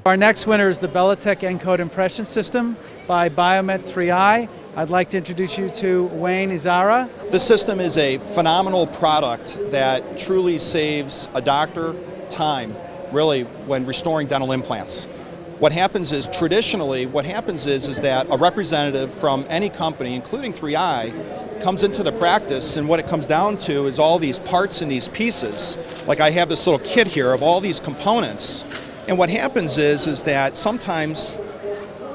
Our next winner is the BellaTek Encode Impression System by BIOMET 3i. I'd like to introduce you to Wayne Izara. This system is a phenomenal product that truly saves a doctor time, really, when restoring dental implants. What happens is, traditionally, is that a representative from any company, including 3i, comes into the practice, and what it comes down to is all these parts and these pieces. Like I have this little kit here of all these components. And what happens is that sometimes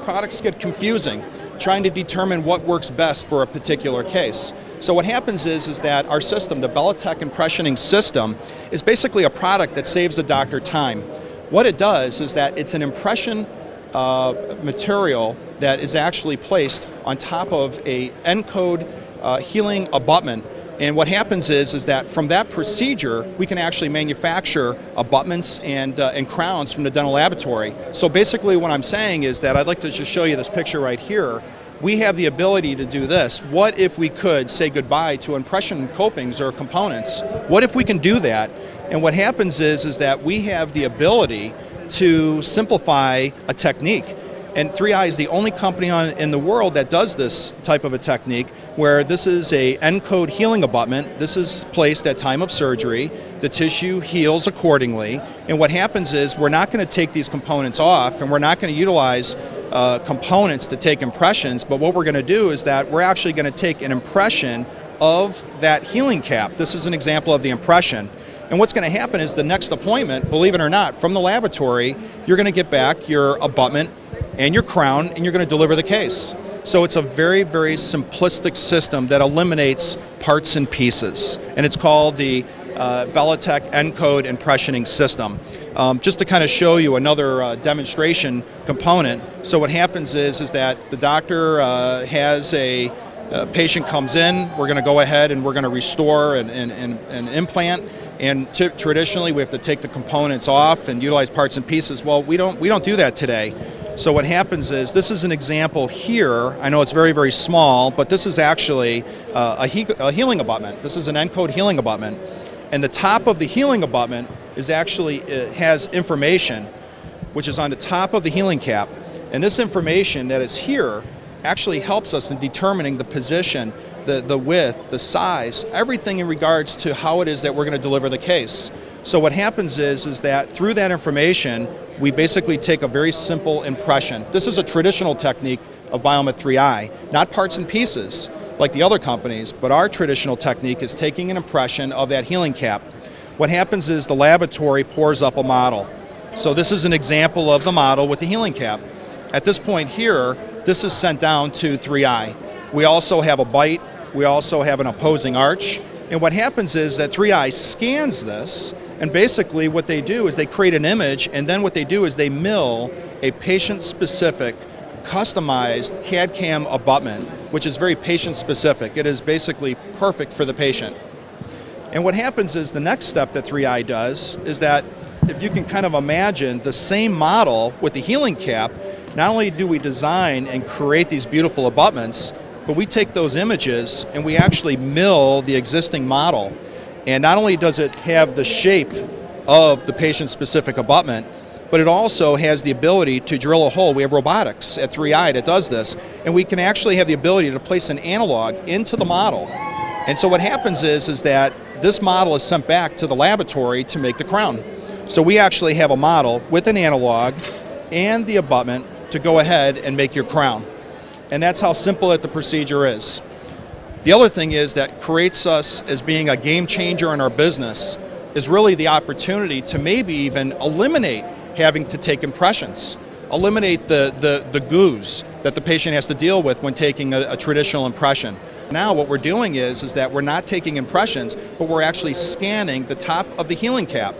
products get confusing, trying to determine what works best for a particular case. So what happens is that our system, the BellaTek Impressioning System, is basically a product that saves the doctor time. What it does is that it's an impression material that is actually placed on top of a Encode healing abutment. And what happens is that from that procedure, we can actually manufacture abutments and crowns from the dental laboratory. So basically what I'm saying is that I'd like to just show you this picture right here. We have the ability to do this. What if we could say goodbye to impression copings or components? What if we can do that? And what happens is that we have the ability to simplify a technique. And 3i is the only company in the world that does this type of a technique, where this is a Encode healing abutment. This is placed at time of surgery. The tissue heals accordingly. And what happens is we're not going to take these components off, and we're not going to utilize components to take impressions, but what we're going to do is that we're actually going to take an impression of that healing cap. This is an example of the impression. And what's going to happen is the next appointment, believe it or not, from the laboratory, you're going to get back your abutment and your crown, and you're going to deliver the case. So it's a very, very simplistic system that eliminates parts and pieces. And it's called the BellaTek Encode Impressioning System. Just to kind of show you another demonstration component. So what happens is that the doctor has a patient comes in, we're going to go ahead and we're going to restore an implant. And traditionally we have to take the components off and utilize parts and pieces. Well, we don't do that today. So what happens is, this is an example here. I know it's very, very small, but this is actually a healing abutment. This is an Encode healing abutment. And the top of the healing abutment is actually, has information which is on the top of the healing cap. And this information that is here actually helps us in determining the position, the width, the size, everything in regards to how it is that we're going to deliver the case. So what happens is that through that information, we basically take a very simple impression. This is a traditional technique of BIOMET 3i, not parts and pieces like the other companies, but our traditional technique is taking an impression of that healing cap. What happens is the laboratory pours up a model. So this is an example of the model with the healing cap. At this point here, this is sent down to 3i. We also have a bite, we also have an opposing arch, and what happens is that 3i scans this, and basically what they do is they create an image, and then what they do is they mill a patient-specific, customized CAD/CAM abutment, which is very patient-specific. It is basically perfect for the patient. And what happens is the next step that 3i does is that, if you can kind of imagine the same model with the healing cap, not only do we design and create these beautiful abutments, but we take those images and we actually mill the existing model. And not only does it have the shape of the patient-specific abutment, but it also has the ability to drill a hole. We have robotics at 3i that does this, and we can actually have the ability to place an analog into the model. And so what happens is that this model is sent back to the laboratory to make the crown. So we actually have a model with an analog and the abutment to go ahead and make your crown. And that's how simple the procedure is. The other thing is that creates us as being a game changer in our business is really the opportunity to maybe even eliminate having to take impressions. Eliminate the goos that the patient has to deal with when taking a traditional impression. Now what we're doing is that we're not taking impressions, but we're actually scanning the top of the healing cap.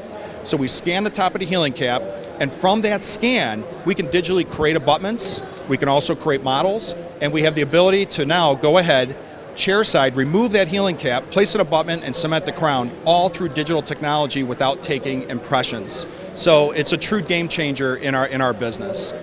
So we scan the top of the healing cap, and from that scan, we can digitally create abutments, we can also create models, and we have the ability to now go ahead, chairside, remove that healing cap, place an abutment, and cement the crown, all through digital technology without taking impressions. So it's a true game changer in our business.